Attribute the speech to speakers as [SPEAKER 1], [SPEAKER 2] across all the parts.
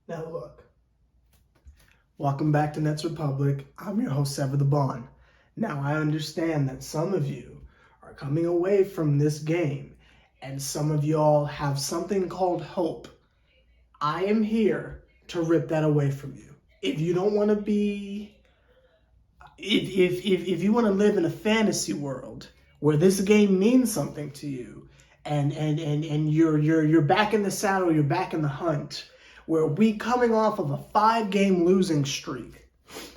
[SPEAKER 1] Now look, welcome back to Nets Republic. I'm your host, Sever the Bond. Now I understand that some of you are coming away from this game and some of y'all have something called hope. I am here to rip that away from you. If you don't want to be, if you want to live in a fantasy world where this game means something to you and you're back in the saddle, you're back in the hunt, where we coming off of a 5-game losing streak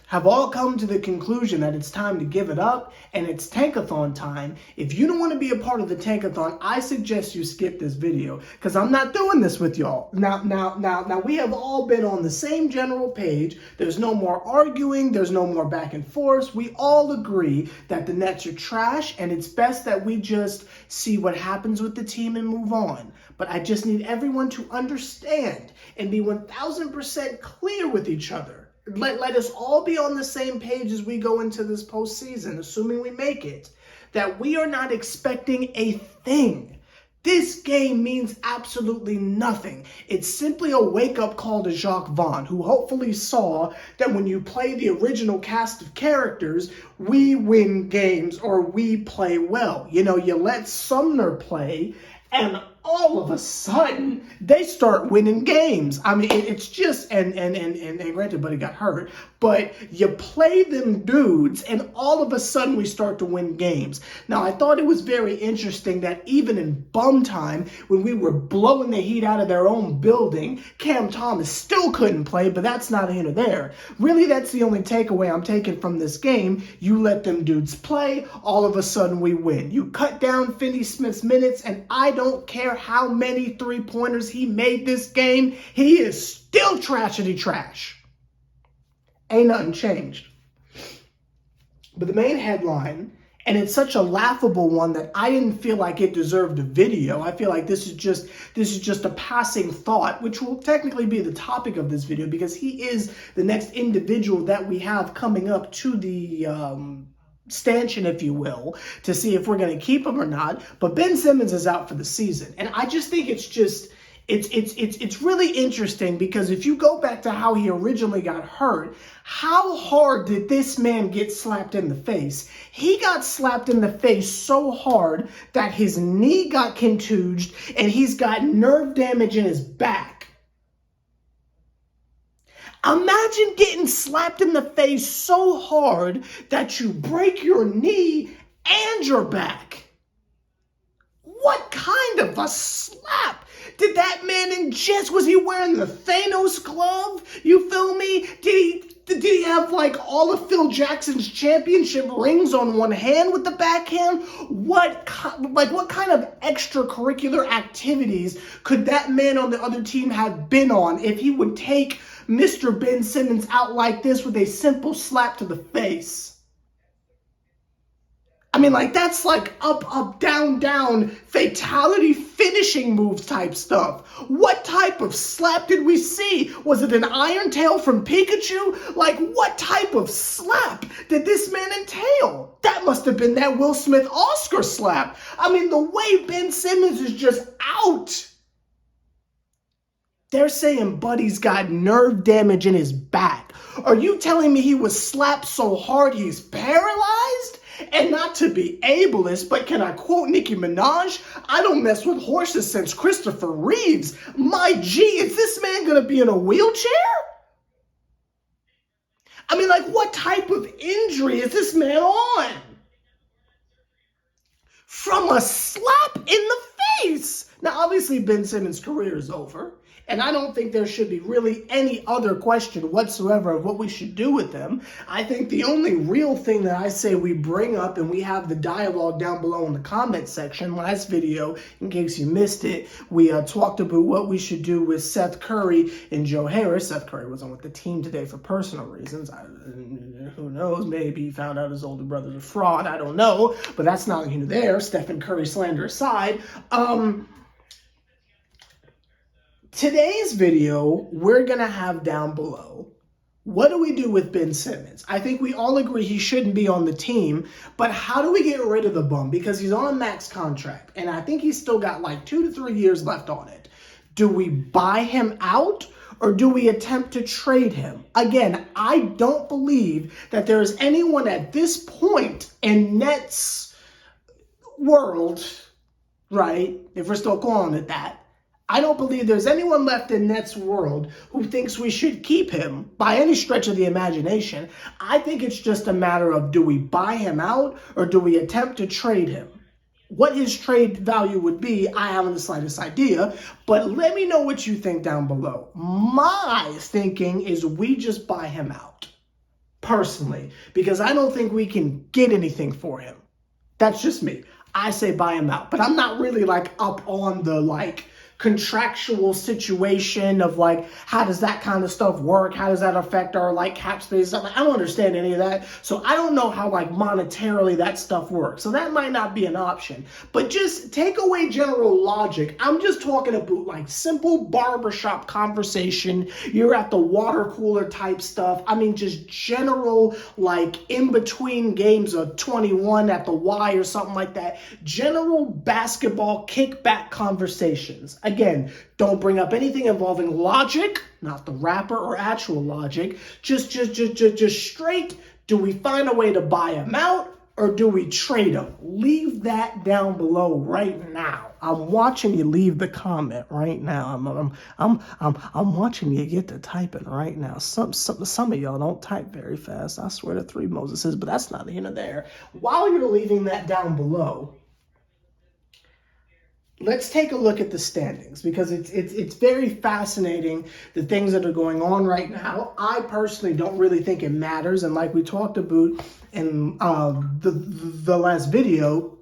[SPEAKER 1] have all come to the conclusion that it's time to give it up and it's tankathon time. If you don't want to be a part of the tankathon, I suggest you skip this video because I'm not doing this with y'all. Now, we have all been on the same general page. There's no more arguing. There's no more back and forth. We all agree that the Nets are trash and it's best that we just see what happens with the team and move on. But I just need everyone to understand and be 1000% clear with each other. Let us all be on the same page as we go into this postseason, assuming we make it, that we are not expecting a thing. This game means absolutely nothing. It's simply a wake-up call to Jacques Vaughn, who hopefully saw that when you play the original cast of characters, we win games or we play well. You know, you let Sumner play, and all of a sudden, they start winning games. I mean, it's just, and granted, Buddy got hurt, but you play them dudes, and all of a sudden, we start to win games. Now, I thought it was very interesting that even in bum time, when we were blowing the heat out of their own building, Cam Thomas still couldn't play, but that's not here or there. Really, that's the only takeaway I'm taking from this game. You let them dudes play, all of a sudden, we win. You cut down Finney Smith's minutes, and I don't care how many three-pointers he made this game, he is still trashity trash. Ain't nothing changed. But the main headline, and it's such a laughable one that I didn't feel like it deserved a video. I feel like this is just a passing thought, which will technically be the topic of this video because he is the next individual that we have coming up to the stanchion, if you will, to see if we're going to keep him or not. But Ben Simmons is out for the season. And I just think it's really interesting because if you go back to how he originally got hurt, how hard did this man get slapped in the face? He got slapped in the face so hard that his knee got contused and he's got nerve damage in his back. Imagine getting slapped in the face so hard that you break your knee and your back. What kind of a slap did that man ingest? Was he wearing the Thanos glove? You feel me? Did he have like all of Phil Jackson's championship rings on one hand with the backhand? What kind of extracurricular activities could that man on the other team have been on if he would take Mr. Ben Simmons out like this with a simple slap to the face? I mean, like, that's like up, down, fatality finishing moves type stuff. What type of slap did we see? Was it an Iron Tail from Pikachu? Like, what type of slap did this man entail? That must have been that Will Smith Oscar slap. I mean, the way Ben Simmons is just out. They're saying Buddy's got nerve damage in his back. Are you telling me he was slapped so hard he's paralyzed? And not to be ableist, but can I quote Nicki Minaj? I don't mess with horses since Christopher Reeves. My G, is this man gonna be in a wheelchair? I mean, like, what type of injury is this man on? From a slap in the face. Now, obviously, Ben Simmons' career is over. And I don't think there should be really any other question whatsoever of what we should do with them. I think the only real thing that I say we bring up, and we have the dialogue down below in the comment section. Last video, in case you missed it, we talked about what we should do with Seth Curry and Joe Harris. Seth Curry wasn't with the team today for personal reasons. Who knows? Maybe he found out his older brother's a fraud. I don't know. But that's not here there. Stephen Curry slander aside. Today's video, we're going to have down below, what do we do with Ben Simmons? I think we all agree he shouldn't be on the team, but how do we get rid of the bum? Because he's on a max contract, and I think he's still got like 2 to 3 years left on it. Do we buy him out, or do we attempt to trade him? Again, I don't believe that there is anyone at this point in Nets world, right, if we're still calling it that, I don't believe there's anyone left in Nets world who thinks we should keep him by any stretch of the imagination. I think it's just a matter of, do we buy him out or do we attempt to trade him? What his trade value would be, I haven't the slightest idea, but let me know what you think down below. My thinking is we just buy him out, personally, because I don't think we can get anything for him. That's just me. I say buy him out, but I'm not really like up on the like contractual situation of like, how does that kind of stuff work? How does that affect our like cap space? I don't understand any of that. So I don't know how like monetarily that stuff works. So that might not be an option, but just take away general logic. I'm just talking about like simple barbershop conversation. You're at the water cooler type stuff. I mean, just general, like in between games of 21 at the Y or something like that. General basketball kickback conversations. Again, don't bring up anything involving logic, not the rapper or actual logic. Just straight, do we find a way to buy him out or do we trade him? Leave that down below right now. I'm watching you leave the comment right now. I'm watching you get to typing right now. Some of y'all don't type very fast. I swear to three Moseses, but that's not here nor there. While you're leaving that down below, let's take a look at the standings because it's very fascinating, the things that are going on right now. I personally don't really think it matters, and like we talked about in the last video,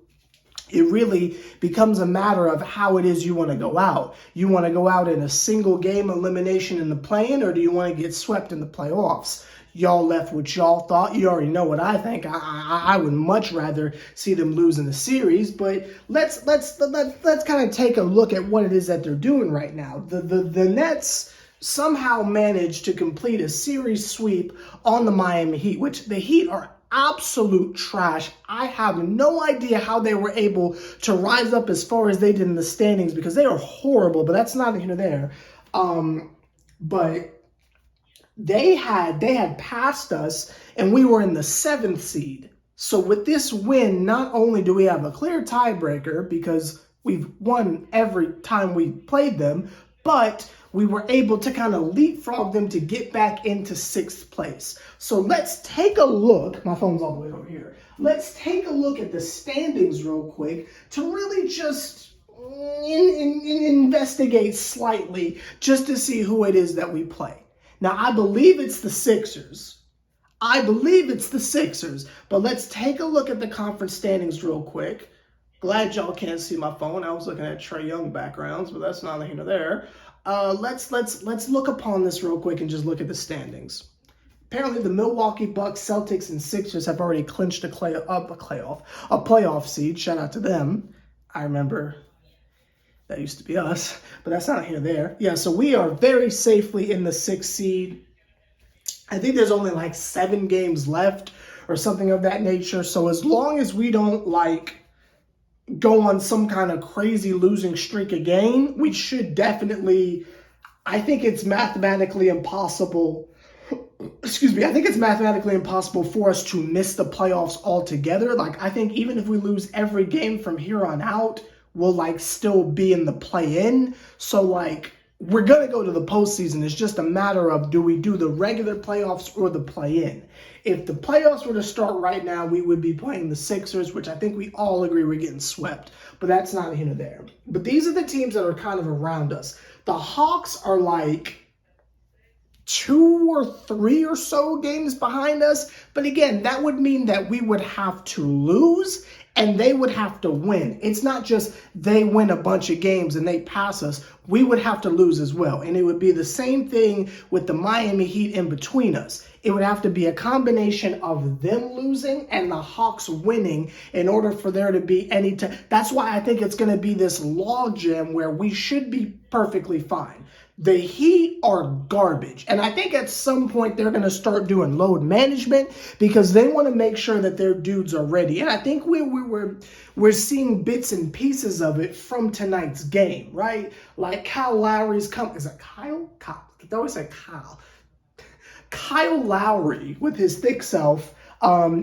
[SPEAKER 1] it really becomes a matter of how it is you want to go out. You want to go out in a single game elimination in the play-in, or do you want to get swept in the playoffs? Y'all left what y'all thought. You already know what I think. I would much rather see them lose in the series, but let's kind of take a look at what it is that they're doing right now. The Nets somehow managed to complete a series sweep on the Miami Heat, which the Heat are absolute trash. I have no idea how they were able to rise up as far as they did in the standings because they are horrible, but that's not here nor there. But they had passed us and we were in the 7th seed. So with this win, not only do we have a clear tiebreaker because we've won every time we played them, but we were able to kind of leapfrog them to get back into 6th place. So let's take a look. My phone's all the way over here. Let's take a look at the standings real quick to really just investigate slightly just to see who it is that we play. Now, I believe it's the Sixers. But let's take a look at the conference standings real quick. Glad y'all can't see my phone. I was looking at Trae Young backgrounds, but that's not here nor there. Let's look upon this real quick and just look at the standings. Apparently, the Milwaukee Bucks, Celtics, and Sixers have already clinched a playoff seed. Shout out to them. I remember that used to be us, but that's not here or there. Yeah, so we are very safely in the 6th seed. I think there's only like 7 games left or something of that nature. So as long as we don't like go on some kind of crazy losing streak again, we should definitely, I think it's mathematically impossible. Excuse me. I think it's mathematically impossible for us to miss the playoffs altogether. Like, I think even if we lose every game from here on out, we'll like still be in the play-in. So like, we're going to go to the postseason. It's just a matter of, do we do the regular playoffs or the play-in? If the playoffs were to start right now, we would be playing the Sixers, which I think we all agree we're getting swept. But that's not here nor there. But these are the teams that are kind of around us. The Hawks are like 2 or 3 or so games behind us. But again, that would mean that we would have to lose and they would have to win. It's not just they win a bunch of games and they pass us. We would have to lose as well. And it would be the same thing with the Miami Heat in between us. It would have to be a combination of them losing and the Hawks winning in order for there to be any time. That's why I think it's going to be this logjam where we should be perfectly fine. The Heat are garbage. And I think at some point they're going to start doing load management because they want to make sure that their dudes are ready. And I think we're seeing bits and pieces of it from tonight's game, right? Like Kyle Lowry's is it Kyle? always say Kyle. Kyle Lowry with his thick self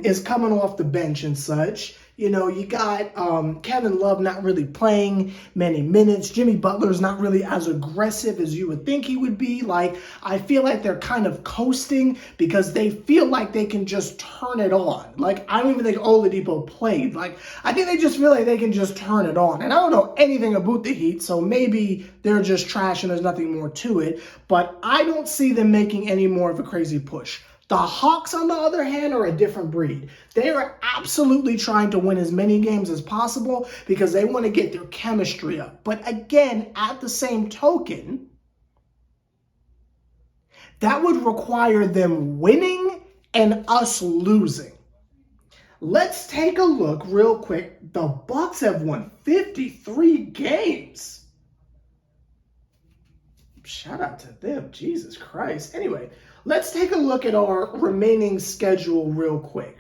[SPEAKER 1] is coming off the bench and such. You know, you got Kevin Love not really playing many minutes. Jimmy Butler's not really as aggressive as you would think he would be. Like, I feel like they're kind of coasting because they feel like they can just turn it on. Like, I don't even think Oladipo played. Like, I think they just feel like they can just turn it on. And I don't know anything about the Heat, so maybe they're just trash and there's nothing more to it. But I don't see them making any more of a crazy push. The Hawks, on the other hand, are a different breed. They are absolutely trying to win as many games as possible because they want to get their chemistry up. But again, at the same token, that would require them winning and us losing. Let's take a look real quick. The Bucks have won 53 games. Shout out to them. Jesus Christ. Anyway, let's take a look at our remaining schedule real quick.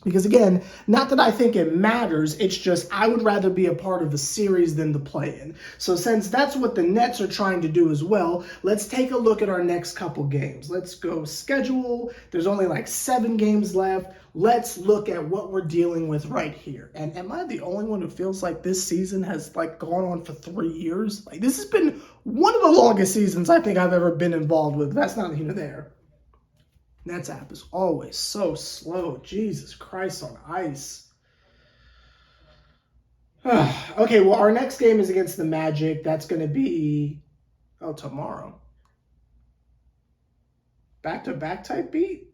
[SPEAKER 1] Because again, not that I think it matters, it's just I would rather be a part of the series than the play-in. So since that's what the Nets are trying to do as well, let's take a look at our next couple games. Let's go schedule. There's only like 7 games left. Let's look at what we're dealing with right here. And am I the only one who feels like this season has like gone on for 3 years? Like, this has been one of the longest seasons I think I've ever been involved with. That's not here there. Nets app is always so slow. Jesus Christ on ice. Okay, well, our next game is against the Magic. That's going to be, tomorrow. Back-to-back type beat?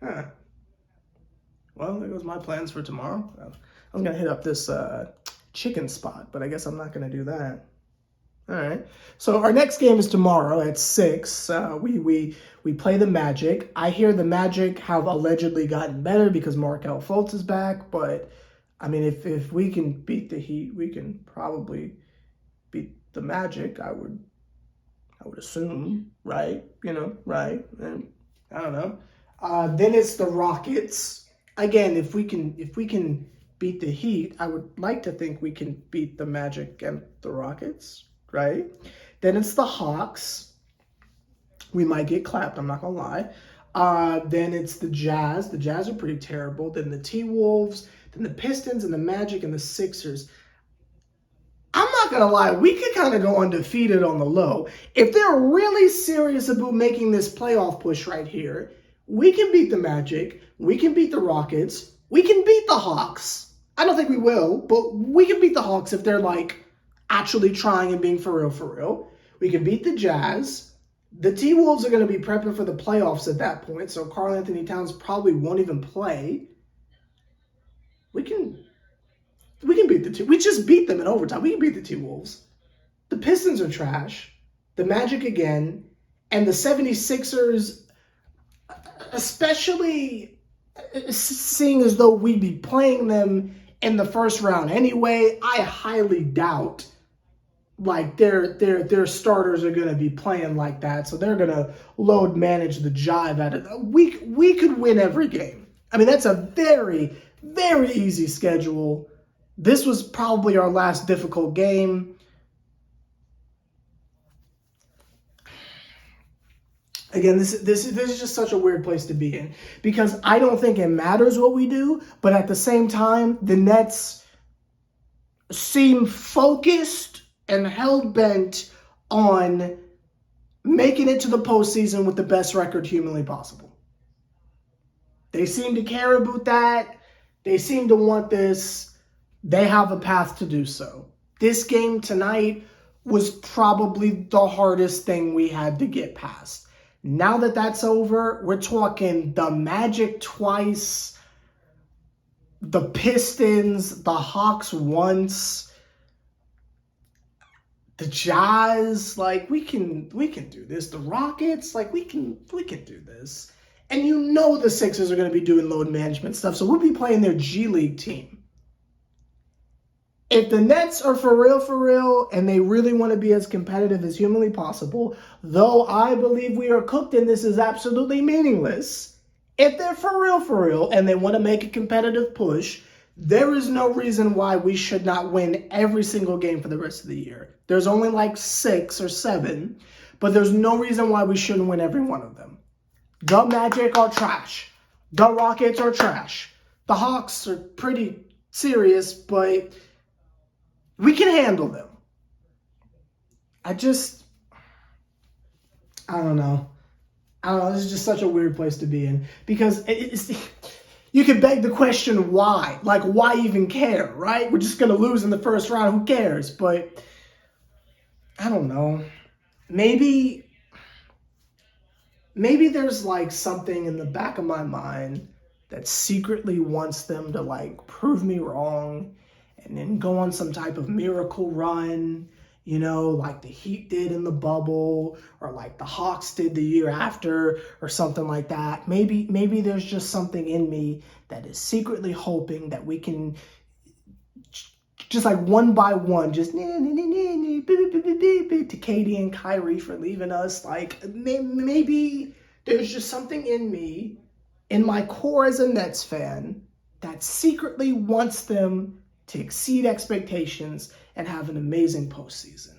[SPEAKER 1] Huh. Well, there goes my plans for tomorrow. I'm going to hit up this chicken spot, but I guess I'm not going to do that. All right. So our next game is tomorrow at 6. We play the Magic. I hear the Magic have allegedly gotten better because Markelle Fultz is back. But, I mean, if we can beat the Heat, we can probably beat the Magic, I would assume, right? You know, right? And I don't know. Then it's the Rockets. Again, if we can beat the Heat, I would like to think we can beat the Magic and the Rockets. Right? Then it's the Hawks. We might get clapped, I'm not going to lie. Then it's the Jazz. The Jazz are pretty terrible. Then the T-Wolves. Then the Pistons and the Magic and the Sixers. I'm not going to lie. We could kind of go undefeated on the low. If they're really serious about making this playoff push right here, we can beat the Magic. We can beat the Rockets. We can beat the Hawks. I don't think we will, but we can beat the Hawks if they're like actually trying and being for real. We can beat the Jazz. The T-Wolves are going to be prepping for the playoffs at that point, so Karl Anthony Towns probably won't even play. We can beat the T. We just beat them in overtime. We can beat the T-Wolves. The Pistons are trash. The Magic again. And the 76ers, especially seeing as though we'd be playing them in the first round anyway, I highly doubt like their starters are going to be playing like that. So they're going to load manage the jive out of it. We could win every game. I mean, that's a very, very easy schedule. This was probably our last difficult game. Again, this is just such a weird place to be in because I don't think it matters what we do, but at the same time, the Nets seem focused and hell-bent on making it to the postseason with the best record humanly possible. They seem to care about that. They seem to want this. They have a path to do so. This game tonight was probably the hardest thing we had to get past. Now that that's over, we're talking the Magic twice, the Pistons, the Hawks once, the Jazz. Like, we can do this. The Rockets, like, we can do this. And you know the Sixers are going to be doing load management stuff, so we'll be playing their G League team. If the Nets are for real, and they really want to be as competitive as humanly possible, though I believe we are cooked and this is absolutely meaningless, if they're for real, and they want to make a competitive push, There is no reason why we should not win every single game for the rest of the year. There's only like 6 or 7, but there's no reason why we shouldn't win every one of them. The Magic are trash. The Rockets are trash. The Hawks are pretty serious, but we can handle them. I don't know. This is just such a weird place to be in because you could beg the question why? Like, why even care, right? We're just going to lose in the first round. Who cares? But I don't know. Maybe there's like something in the back of my mind that secretly wants them to like prove me wrong and then go on some type of miracle run, like the Heat did in the bubble or like the Hawks did the year after or something like that. Maybe there's just something in me that is secretly hoping that we can just like one by one, just to Katie and Kyrie for leaving us. Like maybe there's just something in me, in my core as a Nets fan, that secretly wants them to exceed expectations and have an amazing postseason.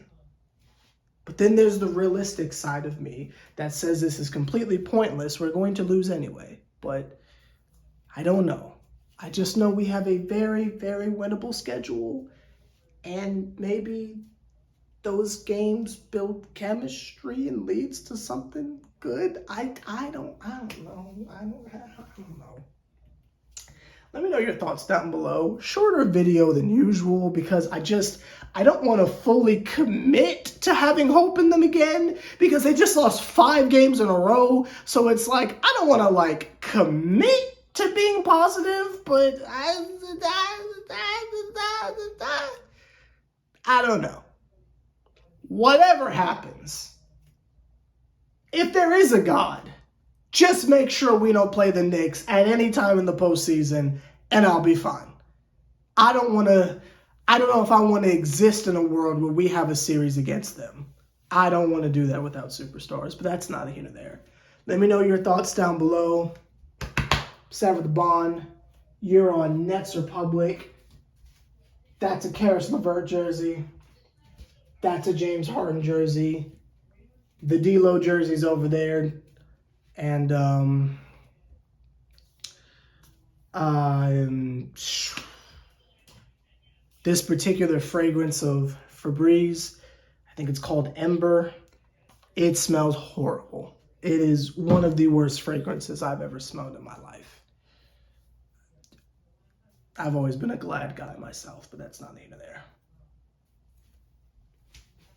[SPEAKER 1] But then there's the realistic side of me that says this is completely pointless. We're going to lose anyway. But I don't know. I just know we have a very, very winnable schedule. And maybe those games build chemistry and leads to something good. I don't know. I don't know. Let me know your thoughts down below. Shorter video than usual because I don't want to fully commit to having hope in them again because they just lost 5 games in a row. So it's like, I don't want to like commit to being positive, but I don't know. Whatever happens, if there is a God, just make sure we don't play the Knicks at any time in the postseason, and I'll be fine. I don't know if I want to exist in a world where we have a series against them. I don't want to do that without superstars, but that's not here nor there. Let me know your thoughts down below. Sever the bond. You're on Nets Republic. That's a Karis LeVert jersey. That's a James Harden jersey. The D-Lo jersey's over there. And this particular fragrance of Febreze, I think it's called Ember. It smells horrible. It is one of the worst fragrances I've ever smelled in my life. I've always been a Glad guy myself, but that's not neither there.